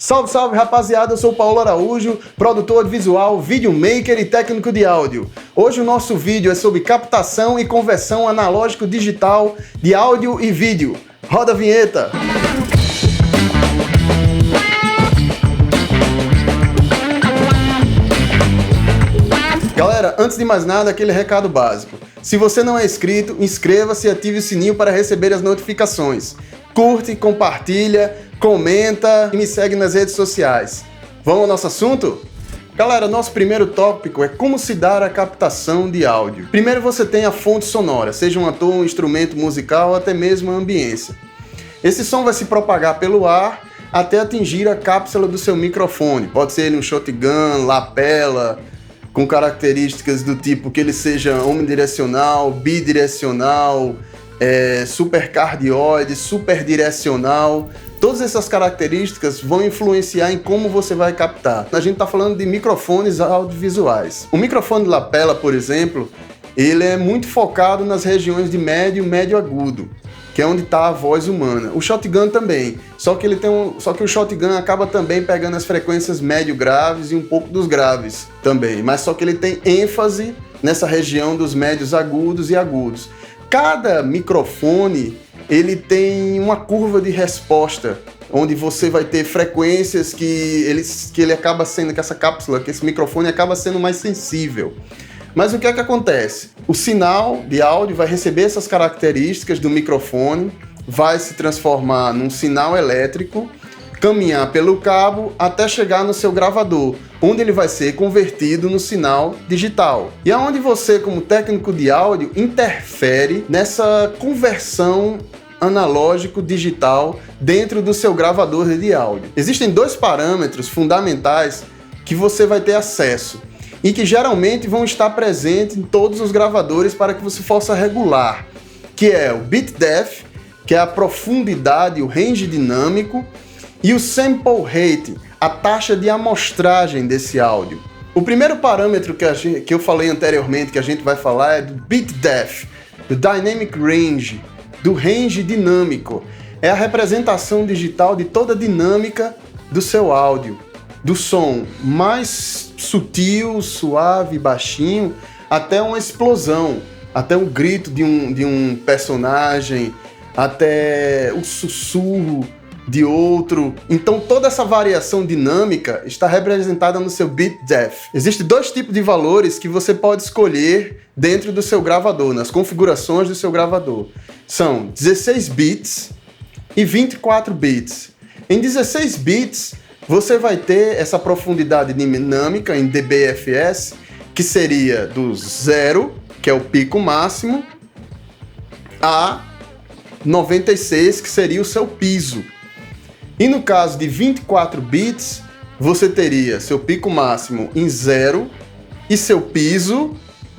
Salve, salve rapaziada, eu sou o Paulo Araújo, produtor de visual, videomaker e técnico de áudio. Hoje o nosso vídeo é sobre captação e conversão analógico-digital de áudio e vídeo. Roda a vinheta! Galera, antes de mais nada, aquele recado básico. Se você não é inscrito, inscreva-se e ative o sininho para receber as notificações. Curte, compartilha, comenta e me segue nas redes sociais. Vamos ao nosso assunto? Galera, nosso primeiro tópico é como se dar a captação de áudio. Primeiro você tem a fonte sonora, seja um ator, um instrumento musical ou até mesmo a ambiência. Esse som vai se propagar pelo ar até atingir a cápsula do seu microfone. Pode ser ele um shotgun, lapela, com características do tipo que ele seja omnidirecional, bidirecional, supercardioide, superdirecional. Todas essas características vão influenciar em como você vai captar. A gente está falando de microfones audiovisuais. O microfone de lapela, por exemplo, ele é muito focado nas regiões de médio e médio agudo, que é onde está a voz humana. O shotgun também, só que o shotgun acaba também pegando as frequências médio graves e um pouco dos graves também, mas só que ele tem ênfase nessa região dos médios agudos e agudos. Cada microfone ele tem uma curva de resposta, onde você vai ter frequências que ele acaba sendo, que essa cápsula, que esse microfone acaba sendo mais sensível. Mas o que é que acontece? O sinal de áudio vai receber essas características do microfone, vai se transformar num sinal elétrico, caminhar pelo cabo até chegar no seu gravador, onde ele vai ser convertido no sinal digital. E é onde você, como técnico de áudio, interfere nessa conversão analógico-digital dentro do seu gravador de áudio. Existem dois parâmetros fundamentais que você vai ter acesso e que geralmente vão estar presentes em todos os gravadores para que você possa regular, que é o bit depth, que é a profundidade, o range dinâmico, e o sample rate, a taxa de amostragem desse áudio. O primeiro parâmetro que eu falei anteriormente, que a gente vai falar, é do bit depth, do dynamic range, do range dinâmico. É a representação digital de toda a dinâmica do seu áudio, do som mais sutil, suave, baixinho, até uma explosão, até o grito de um personagem, até o sussurro de outro. Então toda essa variação dinâmica está representada no seu bit depth. Existem dois tipos de valores que você pode escolher dentro do seu gravador, nas configurações do seu gravador. São 16 bits e 24 bits. Em 16 bits, você vai ter essa profundidade dinâmica em dBFS, que seria do 0, que é o pico máximo, a 96, que seria o seu piso. E no caso de 24 bits, você teria seu pico máximo em 0 e seu piso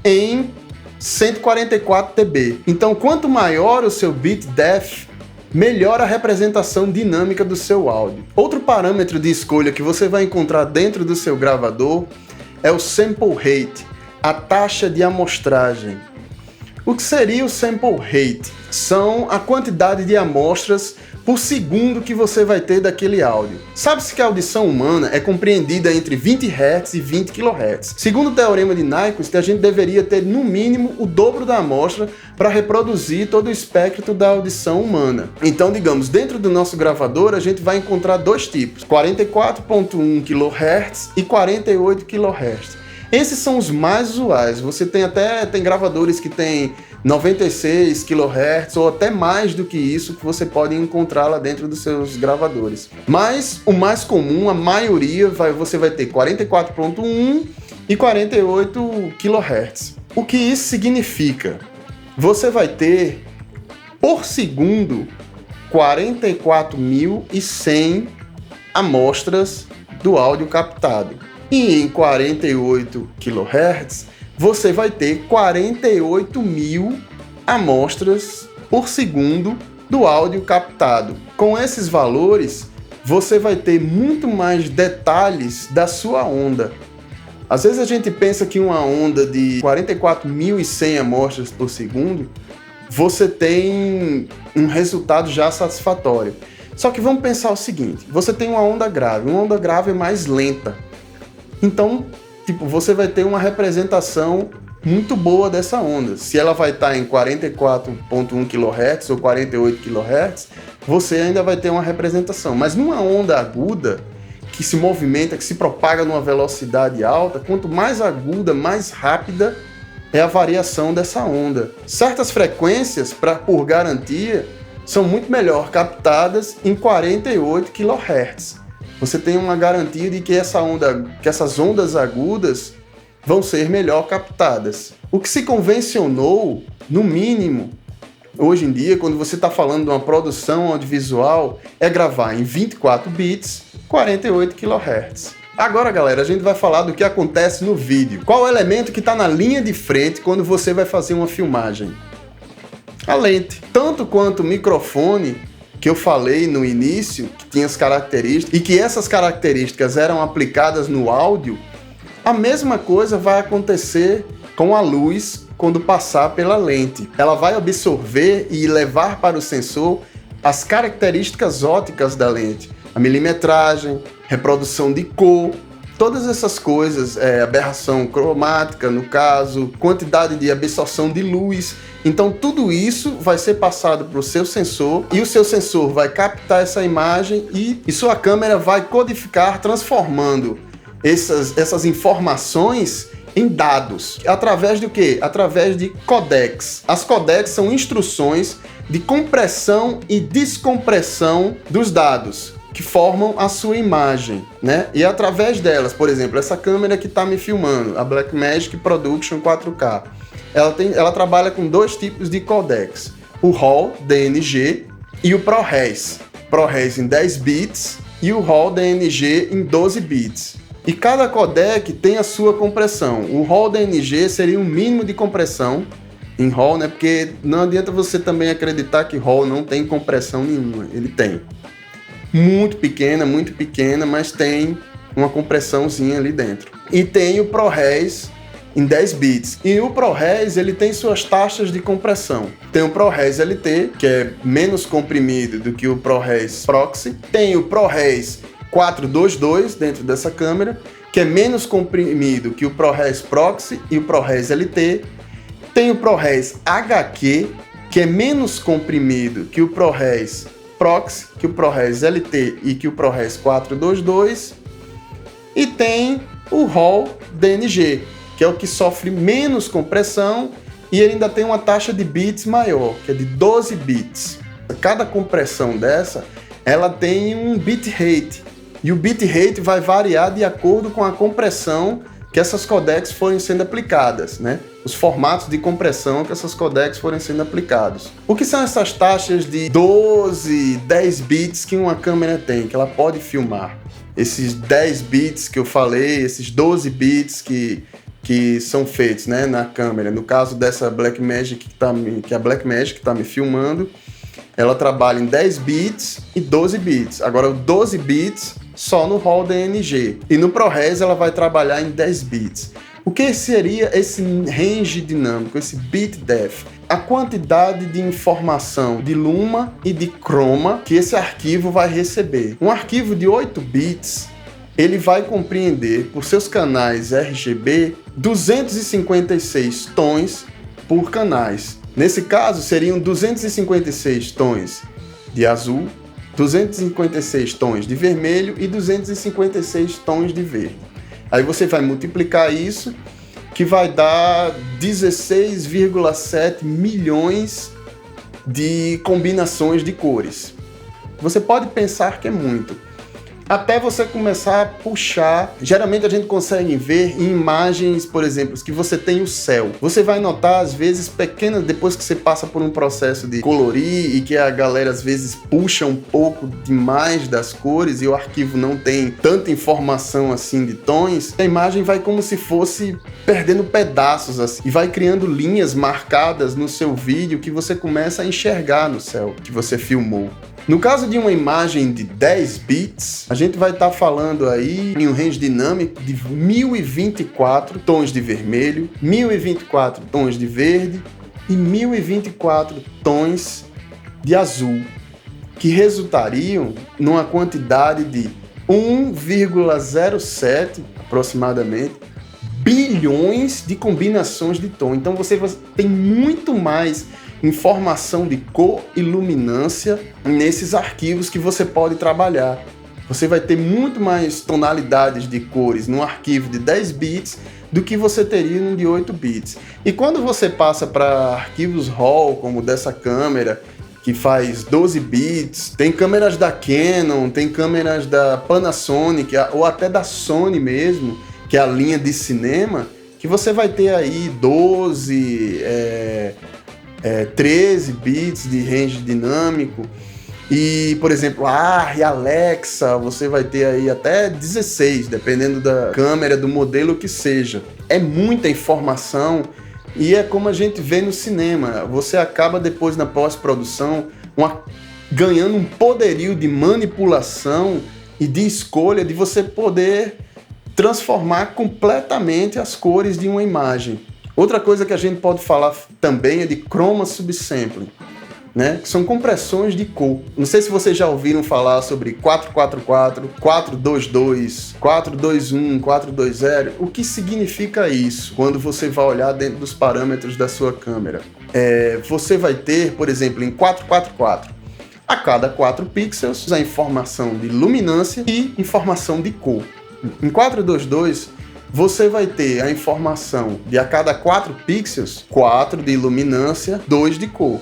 em 144 dB. Então, quanto maior o seu bit depth, melhor a representação dinâmica do seu áudio. Outro parâmetro de escolha que você vai encontrar dentro do seu gravador é o sample rate, a taxa de amostragem. O que seria o sample rate? São a quantidade de amostras por segundo que você vai ter daquele áudio. Sabe-se que a audição humana é compreendida entre 20 Hz e 20 kHz. Segundo o teorema de Nyquist, a gente deveria ter no mínimo o dobro da amostra para reproduzir todo o espectro da audição humana. Então, digamos, dentro do nosso gravador a gente vai encontrar dois tipos, 44.1 kHz e 48 kHz. Esses são os mais usuais. Você tem gravadores que tem 96 kHz ou até mais do que isso que você pode encontrar lá dentro dos seus gravadores. Mas o mais comum, a maioria, você vai ter 44.1 e 48 kHz. O que isso significa? Você vai ter, por segundo, 44.100 amostras do áudio captado. E em 48 kHz, você vai ter 48.000 amostras por segundo do áudio captado. Com esses valores, você vai ter muito mais detalhes da sua onda. Às vezes a gente pensa que uma onda de 44.100 amostras por segundo, você tem um resultado já satisfatório. Só que vamos pensar o seguinte, você tem uma onda grave é mais lenta. Então, tipo, você vai ter uma representação muito boa dessa onda. Se ela vai estar em 44.1 kHz ou 48 kHz, você ainda vai ter uma representação. Mas numa onda aguda, que se movimenta, que se propaga numa velocidade alta, quanto mais aguda, mais rápida é a variação dessa onda. Certas frequências, por garantia, são muito melhor captadas em 48 kHz. Você tem uma garantia de que essas ondas agudas vão ser melhor captadas. O que se convencionou, no mínimo, hoje em dia, quando você está falando de uma produção audiovisual, é gravar em 24 bits, 48 kHz. Agora, galera, a gente vai falar do que acontece no vídeo. Qual é o elemento que está na linha de frente quando você vai fazer uma filmagem? A lente. Tanto quanto o microfone, que eu falei no início, que tinha as características, e que essas características eram aplicadas no áudio, a mesma coisa vai acontecer com a luz quando passar pela lente. Ela vai absorver e levar para o sensor as características ópticas da lente. A milimetragem, reprodução de cor, todas essas coisas, aberração cromática no caso, quantidade de absorção de luz. Então tudo isso vai ser passado para o seu sensor e o seu sensor vai captar essa imagem e sua câmera vai codificar, transformando essas informações em dados. Através do quê? Através de codecs. As codecs são instruções de compressão e descompressão dos dados que formam a sua imagem, né? E através delas, por exemplo, essa câmera que está me filmando, a Blackmagic Production 4K, ela trabalha com dois tipos de codecs, o RAW DNG e o ProRes. ProRes em 10 bits e o RAW DNG em 12 bits. E cada codec tem a sua compressão. O RAW DNG seria o mínimo de compressão em RAW, né? Porque não adianta você também acreditar que RAW não tem compressão nenhuma. Ele tem. Muito pequena, mas tem uma compressãozinha ali dentro. E tem o ProRes em 10 bits. E o ProRes, ele tem suas taxas de compressão. Tem o ProRes LT, que é menos comprimido do que o ProRes Proxy. Tem o ProRes 422 dentro dessa câmera, que é menos comprimido que o ProRes Proxy e o ProRes LT. Tem o ProRes HQ, que é menos comprimido que o ProRes Proxy, que o ProRes LT e que o ProRes 422. E tem o RAW DNG, que é o que sofre menos compressão e ele ainda tem uma taxa de bits maior, que é de 12 bits. Cada compressão dessa, ela tem um bitrate. E o bitrate vai variar de acordo com a compressão que essas codecs forem sendo aplicadas, né? Os formatos de compressão que essas codecs forem sendo aplicados. O que são essas taxas de 12, 10 bits que uma câmera tem, que ela pode filmar? Esses 10 bits que eu falei, esses 12 bits que são feitos, né, na câmera. No caso dessa Blackmagic que a Blackmagic está me filmando, ela trabalha em 10 bits e 12 bits. Agora, o 12 bits só no RAW DNG. E no ProRes ela vai trabalhar em 10 bits. O que seria esse range dinâmico, esse bit depth? A quantidade de informação de luma e de chroma que esse arquivo vai receber. Um arquivo de 8 bits, ele vai compreender, por seus canais RGB, 256 tons por canais. Nesse caso, seriam 256 tons de azul, 256 tons de vermelho e 256 tons de verde. Aí você vai multiplicar isso, que vai dar 16,7 milhões de combinações de cores. Você pode pensar que é muito. Até você começar a puxar, geralmente a gente consegue ver em imagens, por exemplo, que você tem o céu. Você vai notar, às vezes, pequenas, depois que você passa por um processo de colorir e que a galera, às vezes, puxa um pouco demais das cores e o arquivo não tem tanta informação assim de tons, a imagem vai como se fosse perdendo pedaços assim, e vai criando linhas marcadas no seu vídeo que você começa a enxergar no céu que você filmou. No caso de uma imagem de 10 bits, a gente vai estar falando aí em um range dinâmico de 1024 tons de vermelho, 1024 tons de verde e 1024 tons de azul, que resultariam numa quantidade de 1,07 aproximadamente bilhões de combinações de tom. Então você tem muito mais informação de cor e luminância nesses arquivos que você pode trabalhar. Você vai ter muito mais tonalidades de cores num arquivo de 10 bits do que você teria num de 8 bits. E quando você passa para arquivos RAW, como dessa câmera, que faz 12 bits, tem câmeras da Canon, tem câmeras da Panasonic, ou até da Sony mesmo, que é a linha de cinema, que você vai ter aí 12, 13 bits de range dinâmico. E, por exemplo, a Alexa, você vai ter aí até 16, dependendo da câmera, do modelo que seja. É muita informação e é como a gente vê no cinema. Você acaba depois na pós-produção ganhando um poderio de manipulação e de escolha de você poder transformar completamente as cores de uma imagem. Outra coisa que a gente pode falar também é de chroma subsampling, né? Que são compressões de cor. Não sei se vocês já ouviram falar sobre 444, 422, 421, 420. O que significa isso quando você vai olhar dentro dos parâmetros da sua câmera? Você vai ter, por exemplo, em 444, a cada 4 pixels, a informação de luminância e informação de cor. Em 422, você vai ter a informação de a cada 4 pixels, 4 de luminância, 2 de cor.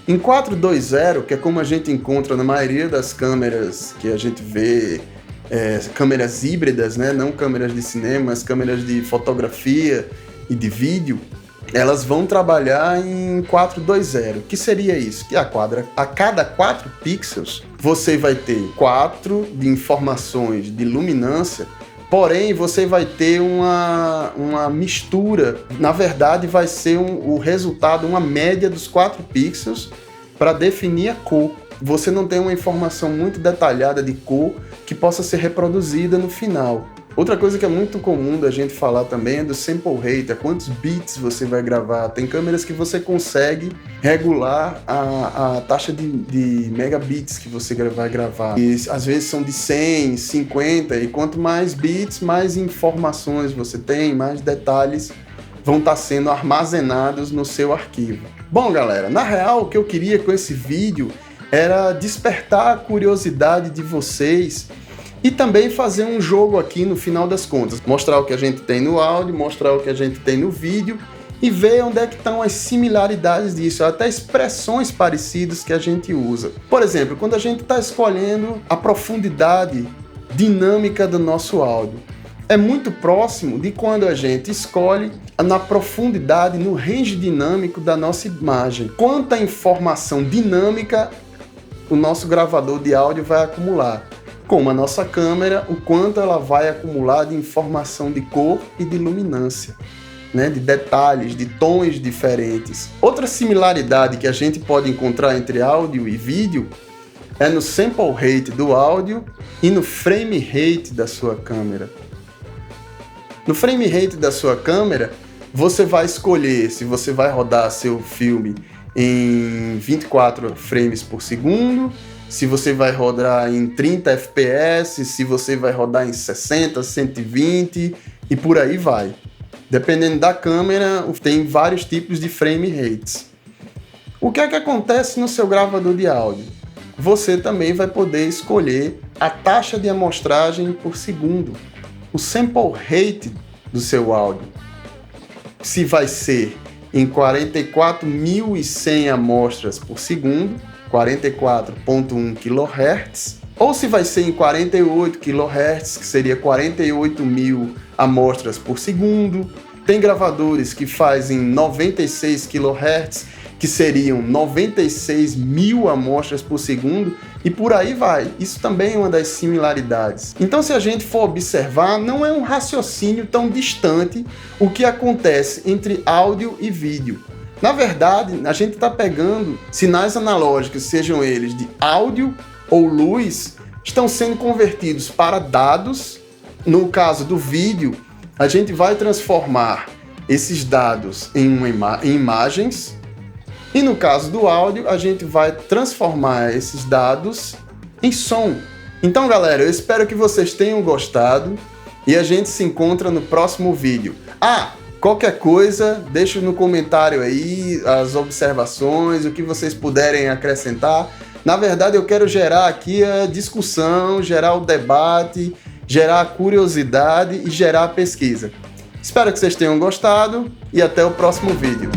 Em 420, que é como a gente encontra na maioria das câmeras que a gente vê, câmeras híbridas, né? Não câmeras de cinema, mas câmeras de fotografia e de vídeo, elas vão trabalhar em 420. O que seria isso? Que a cada 4 pixels, você vai ter 4 de informações de luminância. Porém, você vai ter uma mistura. Na verdade, vai ser o resultado, uma média dos 4 pixels para definir a cor. Você não tem uma informação muito detalhada de cor que possa ser reproduzida no final. Outra coisa que é muito comum da gente falar também é do sample rate, a quantos bits você vai gravar. Tem câmeras que você consegue regular a taxa de megabits que você vai gravar. E às vezes são de 100, 50, e quanto mais bits, mais informações você tem, mais detalhes vão estar sendo armazenados no seu arquivo. Bom, galera, na real o que eu queria com esse vídeo era despertar a curiosidade de vocês e também fazer um jogo aqui no final das contas. Mostrar o que a gente tem no áudio, mostrar o que a gente tem no vídeo e ver onde é que estão as similaridades disso, até expressões parecidas que a gente usa. Por exemplo, quando a gente está escolhendo a profundidade dinâmica do nosso áudio, é muito próximo de quando a gente escolhe na profundidade, no range dinâmico da nossa imagem. Quanta informação dinâmica o nosso gravador de áudio vai acumular. Como a nossa câmera, o quanto ela vai acumular de informação de cor e de luminância, né? De detalhes, de tons diferentes. Outra similaridade que a gente pode encontrar entre áudio e vídeo é no sample rate do áudio e no frame rate da sua câmera. No frame rate da sua câmera, você vai escolher se você vai rodar seu filme em 24 frames por segundo, se você vai rodar em 30 FPS, se você vai rodar em 60, 120 e por aí vai. Dependendo da câmera, tem vários tipos de frame rates. O que é que acontece no seu gravador de áudio? Você também vai poder escolher a taxa de amostragem por segundo, o sample rate do seu áudio. Se vai ser em 44.100 amostras por segundo, 44.1 kHz, ou se vai ser em 48 kHz, que seria 48.000 amostras por segundo. Tem gravadores que fazem 96 kHz, que seriam 96.000 amostras por segundo, e por aí vai. Isso também é uma das similaridades. Então, se a gente for observar, não é um raciocínio tão distante o que acontece entre áudio e vídeo. Na verdade, a gente está pegando sinais analógicos, sejam eles de áudio ou luz, estão sendo convertidos para dados. No caso do vídeo, a gente vai transformar esses dados em imagens, E no caso do áudio, a gente vai transformar esses dados em som. Então, galera, eu espero que vocês tenham gostado e a gente se encontra no próximo vídeo. Qualquer coisa, deixa no comentário aí as observações, o que vocês puderem acrescentar. Na verdade, eu quero gerar aqui a discussão, gerar o debate, gerar a curiosidade e gerar a pesquisa. Espero que vocês tenham gostado e até o próximo vídeo.